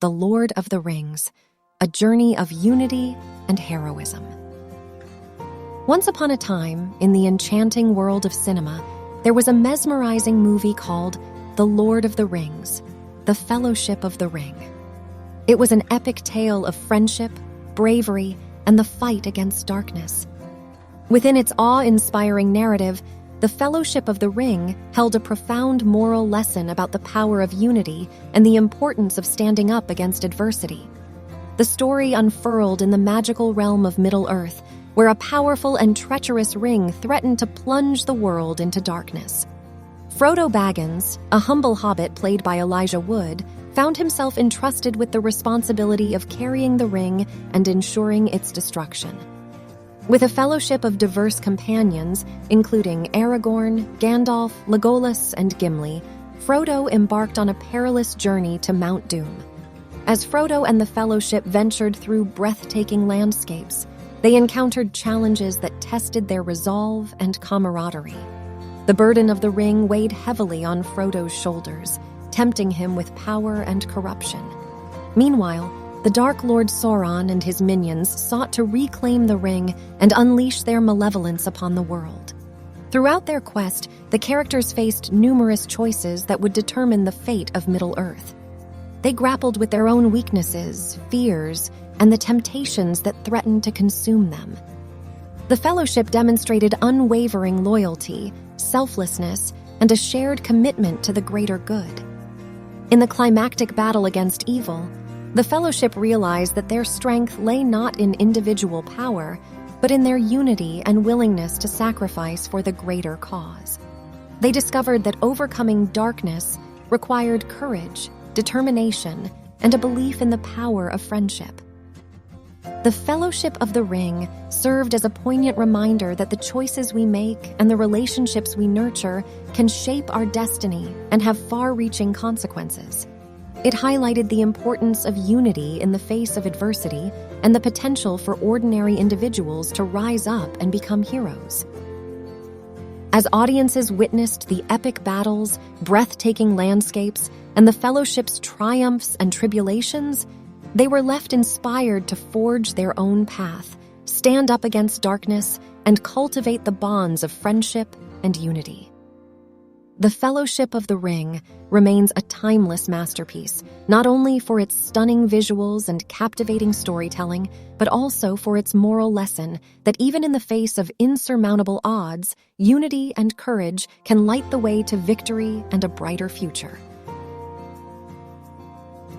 The Lord of the Rings, a journey of unity and heroism. Once upon a time, in the enchanting world of cinema, there was a mesmerizing movie called The Lord of the Rings, The Fellowship of the Ring. It was an epic tale of friendship, bravery, and the fight against darkness. Within its awe-inspiring narrative, The Fellowship of the Ring held a profound moral lesson about the power of unity and the importance of standing up against adversity. The story unfurled in the magical realm of Middle-earth, where a powerful and treacherous ring threatened to plunge the world into darkness. Frodo Baggins, a humble hobbit played by Elijah Wood, found himself entrusted with the responsibility of carrying the ring and ensuring its destruction. With a fellowship of diverse companions, including Aragorn, Gandalf, Legolas, and Gimli, Frodo embarked on a perilous journey to Mount Doom. As Frodo and the Fellowship ventured through breathtaking landscapes, they encountered challenges that tested their resolve and camaraderie. The burden of the ring weighed heavily on Frodo's shoulders, tempting him with power and corruption. Meanwhile, the Dark Lord Sauron and his minions sought to reclaim the ring and unleash their malevolence upon the world. Throughout their quest, the characters faced numerous choices that would determine the fate of Middle-earth. They grappled with their own weaknesses, fears, and the temptations that threatened to consume them. The Fellowship demonstrated unwavering loyalty, selflessness, and a shared commitment to the greater good. In the climactic battle against evil, the Fellowship realized that their strength lay not in individual power, but in their unity and willingness to sacrifice for the greater cause. They discovered that overcoming darkness required courage, determination, and a belief in the power of friendship. The Fellowship of the Ring served as a poignant reminder that the choices we make and the relationships we nurture can shape our destiny and have far-reaching consequences. It highlighted the importance of unity in the face of adversity and the potential for ordinary individuals to rise up and become heroes. As audiences witnessed the epic battles, breathtaking landscapes, and the Fellowship's triumphs and tribulations, they were left inspired to forge their own path, stand up against darkness, and cultivate the bonds of friendship and unity. The Fellowship of the Ring remains a timeless masterpiece, not only for its stunning visuals and captivating storytelling, but also for its moral lesson that even in the face of insurmountable odds, unity and courage can light the way to victory and a brighter future.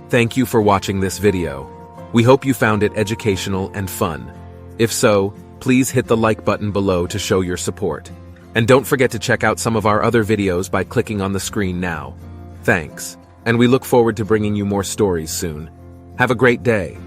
Thank you for watching this video. We hope you found it educational and fun. If so, please hit the like button below to show your support. And don't forget to check out some of our other videos by clicking on the screen now. Thanks, and we look forward to bringing you more stories soon. Have a great day.